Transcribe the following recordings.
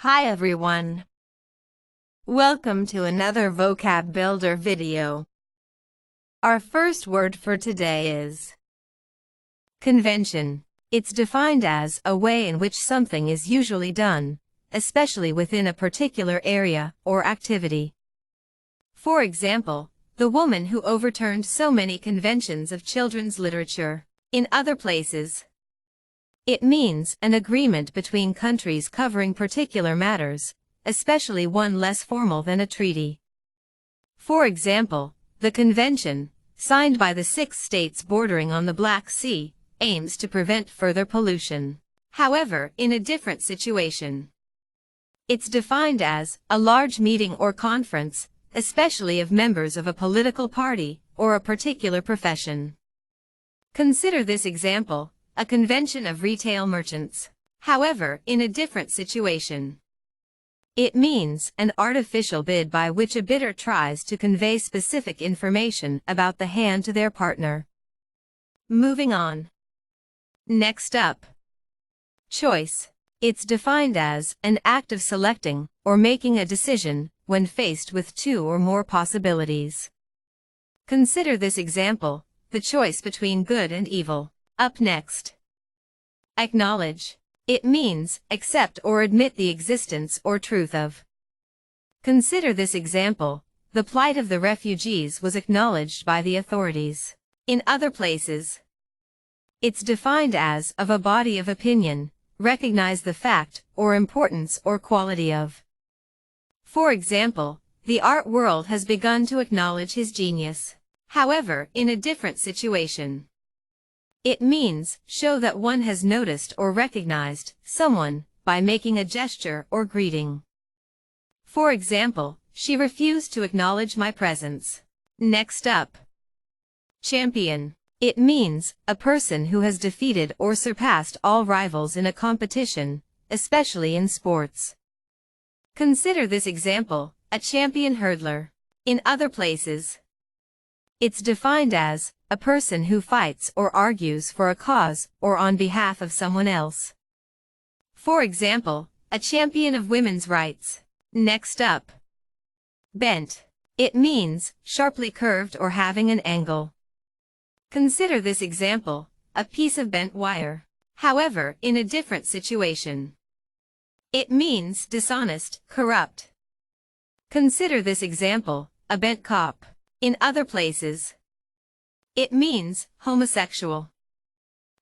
Hi everyone. Welcome to another vocab builder video. Our first word for today is convention. It's defined as a way in which something is usually done, especially within a particular area or activity. For example, the woman who overturned so many conventions of children's literature. In other places, it means an agreement between countries covering particular matters, especially one less formal than a treaty. For example, the convention, signed by the 6 states bordering on the Black Sea, aims to prevent further pollution. However, in a different situation, it's defined as a large meeting or conference, especially of members of a political party or a particular profession. Consider this example, a convention of retail merchants. However, in a different situation, it means an artificial bid by which a bidder tries to convey specific information about the hand to their partner. Moving on. Next up, choice. It's defined as an act of selecting or making a decision when faced with 2 or more possibilities. Consider this example, the choice between good and evil. Up next, acknowledge. It means accept or admit the existence or truth of. Consider this example, the plight of the refugees was acknowledged by the authorities. In other places, it's defined as of a body of opinion, recognize the fact or importance or quality of. For example, the art world has begun to acknowledge his genius. However, in a different situation, it means show that one has noticed or recognized someone by making a gesture or greeting. For example, she refused to acknowledge my presence. Next up, champion. It means a person who has defeated or surpassed all rivals in a competition, especially in sports. Consider this example, a champion hurdler. In other places, it's defined as a person who fights or argues for a cause or on behalf of someone else. For example, a champion of women's rights. Next up, bent. It means sharply curved or having an angle. Consider this example, a piece of bent wire. However, in a different situation, it means dishonest, corrupt. Consider this example, a bent cop. In other places, it means homosexual.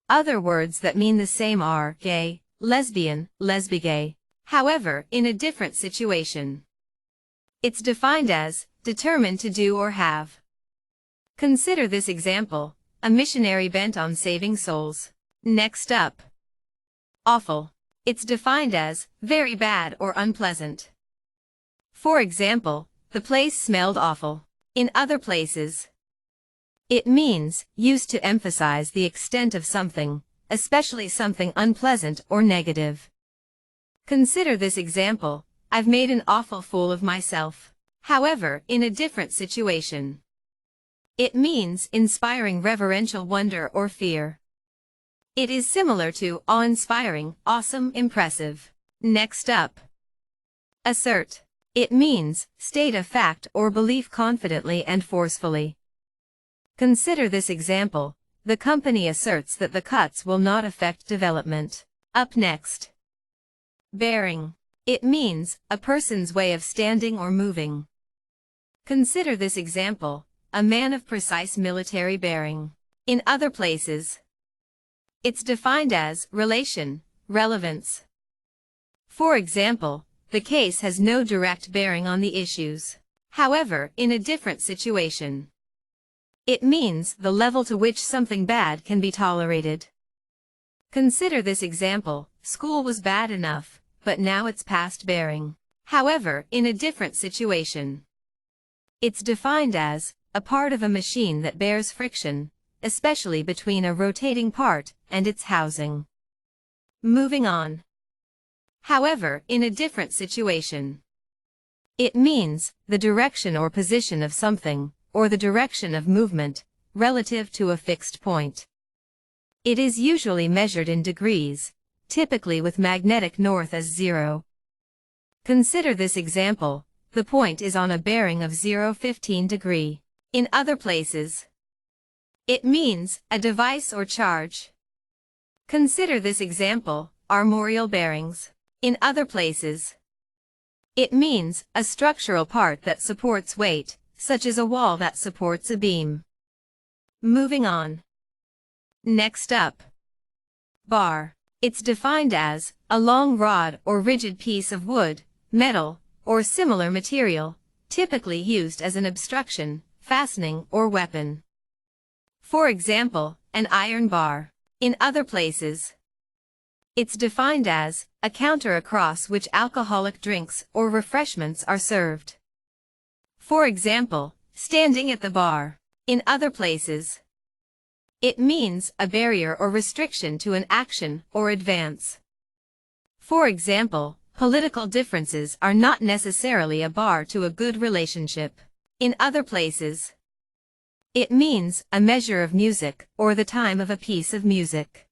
Other words that mean the same are gay, lesbian, lesbigay. However, in a different situation, it's defined as determined to do or have. Consider this example, a missionary bent on saving souls. Next up, awful. It's defined as very bad or unpleasant. For example, the place smelled awful. In other places, it means used to emphasize the extent of something, especially something unpleasant or negative. Consider this example, I've made an awful fool of myself. However, in a different situation, it means inspiring reverential wonder or fear. It is similar to awe-inspiring, awesome, impressive. Next up, assert. It means state a fact or belief confidently and forcefully. Consider this example, the company asserts that the cuts will not affect development. Up next, bearing. It means a person's way of standing or moving. Consider this example, a man of precise military bearing. In other places, it's defined as relation, relevance. For example, the case has no direct bearing on the issues. However, in a different situation, it means the level to which something bad can be tolerated. Consider this example, school was bad enough, but now it's past bearing. However, in a different situation, it's defined as a part of a machine that bears friction, especially between a rotating part and its housing. Moving on. However, in a different situation, it means the direction or position of something, or the direction of movement, relative to a fixed point. It is usually measured in degrees, typically with magnetic north as 0. Consider this example. The point is on a bearing of 0.15 degree. In other places, it means a device or charge. Consider this example, armorial bearings. In other places, it means a structural part that supports weight, such as a wall that supports a beam. Moving on. Next up, bar. It's defined as a long rod or rigid piece of wood, metal, or similar material, typically used as an obstruction, fastening, or weapon. For example, an iron bar. In other places, it's defined as a counter across which alcoholic drinks or refreshments are served. For example, standing at the bar. In other places, it means a barrier or restriction to an action or advance. For example, political differences are not necessarily a bar to a good relationship. In other places, it means a measure of music or the time of a piece of music.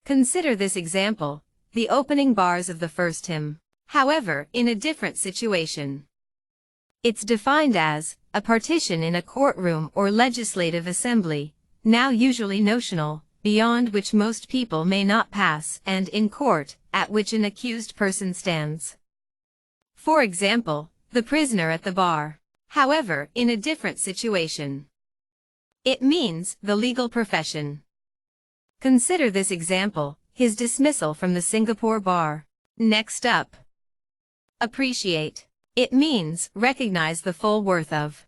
Consider this example, the opening bars of the first hymn. However, in a different situation, it's defined as a partition in a courtroom or legislative assembly, now usually notional, beyond which most people may not pass, and in court, at which an accused person stands. For example, the prisoner at the bar. However, in a different situation, it means the legal profession. Consider this example, his dismissal from the Singapore bar. Next up, appreciate. It means recognize the full worth of.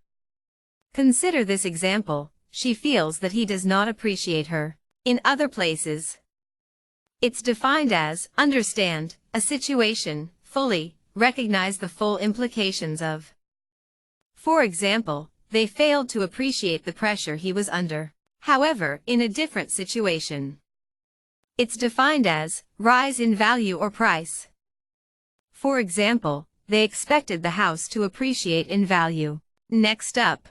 Consider this example, she feels that he does not appreciate her. In other places, it's defined as understand a situation, fully, recognize the full implications of. For example, they failed to appreciate the pressure he was under. However, in a different situation, it's defined as rise in value or price. For example, they expected the house to appreciate in value. Next up,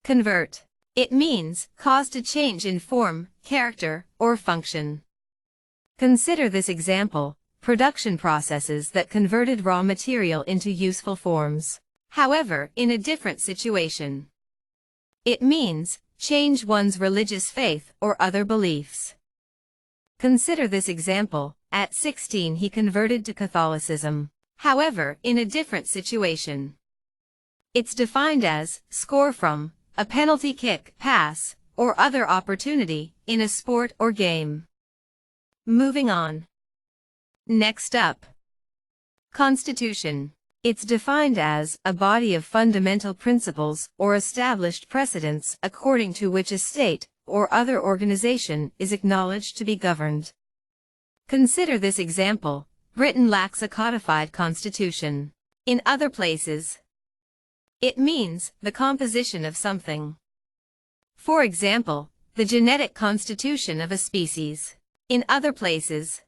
convert. It means cause to change in form, character, or function. Consider this example, production processes that converted raw material into useful forms. However, in a different situation, it means change one's religious faith or other beliefs. Consider this example, at 16 he converted to Catholicism. However, in a different situation, it's defined as score from a penalty kick, pass, or other opportunity in a sport or game. Moving on. Next up, Constitution. It's defined as a body of fundamental principles or established precedents according to which a state or other organization is acknowledged to be governed. Consider this example, Britain lacks a codified constitution. In other places, it means the composition of something. For example, the genetic constitution of a species. In other places,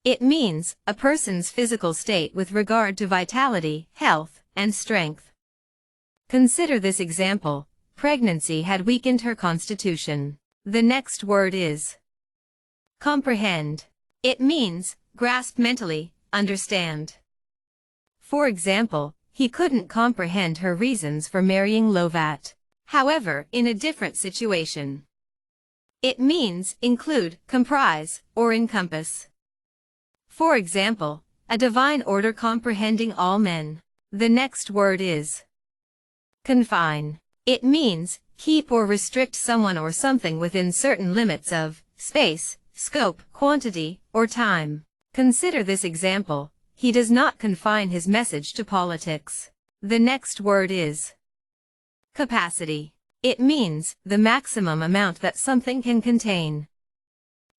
it means a person's physical state with regard to vitality, health, and strength. Consider this example, pregnancy had weakened her constitution. The next word is comprehend. It means grasp mentally, understand. For example, he couldn't comprehend her reasons for marrying Lovat. However, in a different situation, it means include, comprise, or encompass. For example, a divine order comprehending all men. The next word is confine. It means keep or restrict someone or something within certain limits of space, scope, quantity, or time. Consider this example, he does not confine his message to politics. The next word is capacity. It means the maximum amount that something can contain.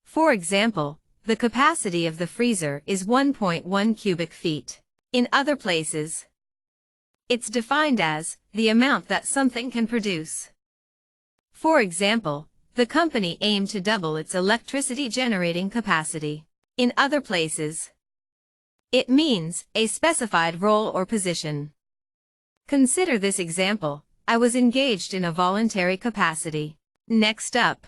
For example, the capacity of the freezer is 1.1 cubic feet. In other places, it's defined as the amount that something can produce. For example, the company aimed to double its electricity generating capacity. In other places, it means a specified role or position. Consider this example, I was engaged in a voluntary capacity. Next up,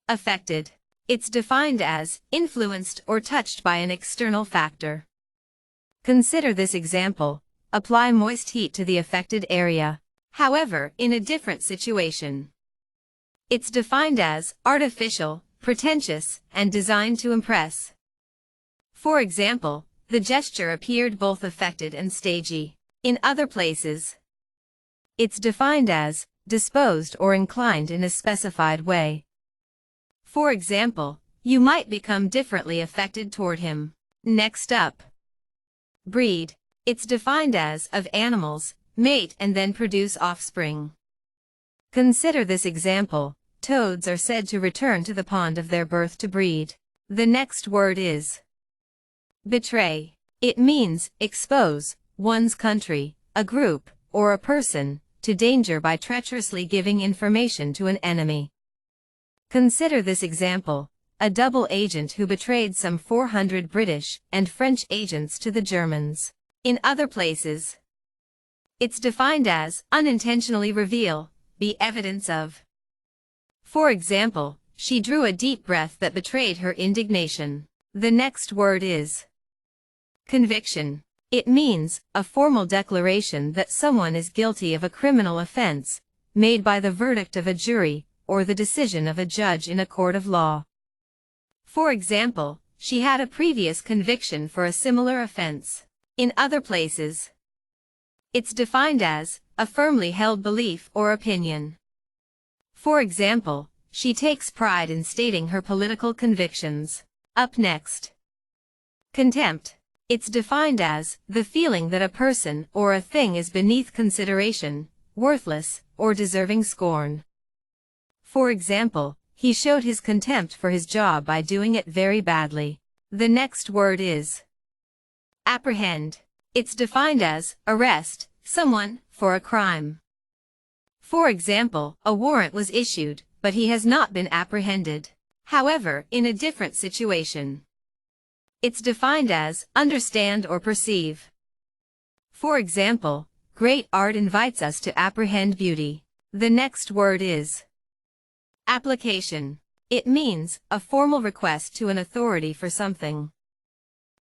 affected. It's defined as influenced or touched by an external factor. Consider this example. Apply moist heat to the affected area. However, in a different situation. It's defined as artificial, pretentious, and designed to impress. For example, the gesture appeared both affected and stagey. In other places, it's defined as disposed or inclined in a specified way. For example, you might become differently affected toward him. Next up, breed. It's defined as of animals, mate and then produce offspring. Consider this example. Toads are said to return to the pond of their birth to breed. The next word is betray. It means expose one's country, a group, or a person to danger by treacherously giving information to an enemy. Consider this example. A double agent who betrayed some 400 British and French agents to the Germans. In other places, it's defined as unintentionally reveal, be evidence of. For example, she drew a deep breath that betrayed her indignation. The next word is conviction. It means a formal declaration that someone is guilty of a criminal offense, made by the verdict of a jury or the decision of a judge in a court of law. For example, she had a previous conviction for a similar offense. In other places, it's defined as a firmly held belief or opinion. For example, she takes pride in stating her political convictions. Up next, contempt. It's defined as the feeling that a person or a thing is beneath consideration, worthless, or deserving scorn. For example, he showed his contempt for his job by doing it very badly. The next word is apprehend. It's defined as arrest someone for a crime. For example, a warrant was issued, but he has not been apprehended. However, in a different situation, it's defined as understand or perceive. For example, great art invites us to apprehend beauty. The next word is application. It means a formal request to an authority for something.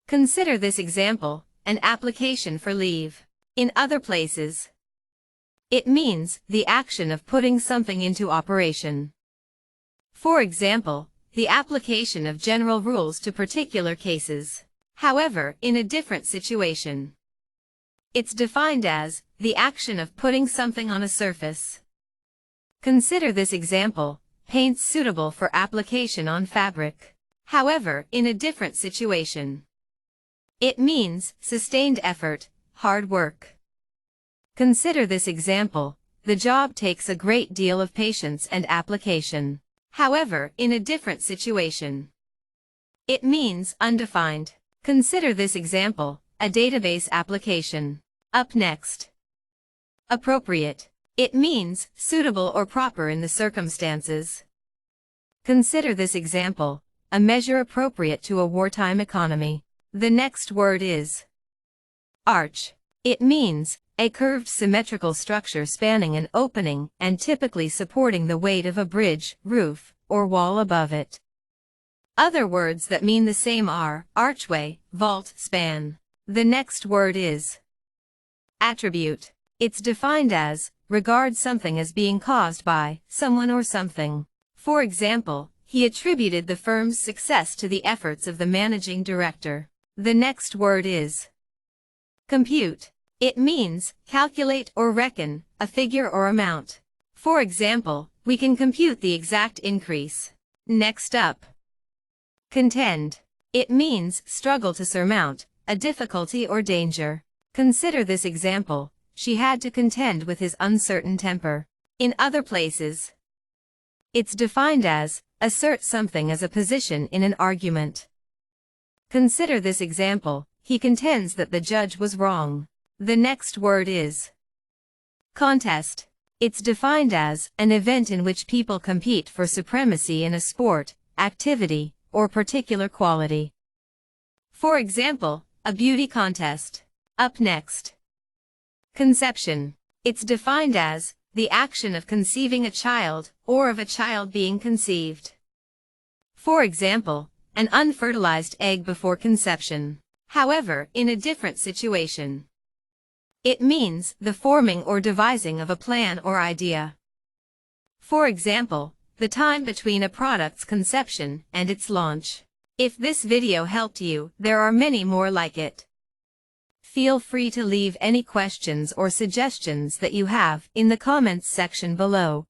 Consider this example, an application for leave. In other places, it means the action of putting something into operation. For example, the application of general rules to particular cases. However, in a different situation, it's defined as the action of putting something on a surface. Consider this example, paints suitable for application on fabric. However, in a different situation, it means sustained effort, hard work. Consider this example, the job takes a great deal of patience and application. However, in a different situation, it means undefined. Consider this example, a database application. Up next, appropriate. It means suitable or proper in the circumstances. Consider this example, a measure appropriate to a wartime economy. The next word is arch. It means a curved symmetrical structure spanning an opening and typically supporting the weight of a bridge, roof, or wall above it. Other words that mean the same are archway, vault, span. The next word is attribute. It's defined as regard something as being caused by someone or something. For example, he attributed the firm's success to the efforts of the managing director. The next word is compute. It means calculate or reckon, a figure or amount. For example, we can compute the exact increase. Next up, contend. It means struggle to surmount, a difficulty or danger. Consider this example, she had to contend with his uncertain temper. In other places, it's defined as assert something as a position in an argument. Consider this example, he contends that the judge was wrong. The next word is contest. It's defined as an event in which people compete for supremacy in a sport, activity, or particular quality. For example, a beauty contest. Up next, conception. It's defined as the action of conceiving a child or of a child being conceived. For example, an unfertilized egg before conception. however, in a different situation. It means the forming or devising of a plan or idea. For example, the time between a product's conception and its launch. If this video helped you, there are many more like it. Feel free to leave any questions or suggestions that you have in the comments section below.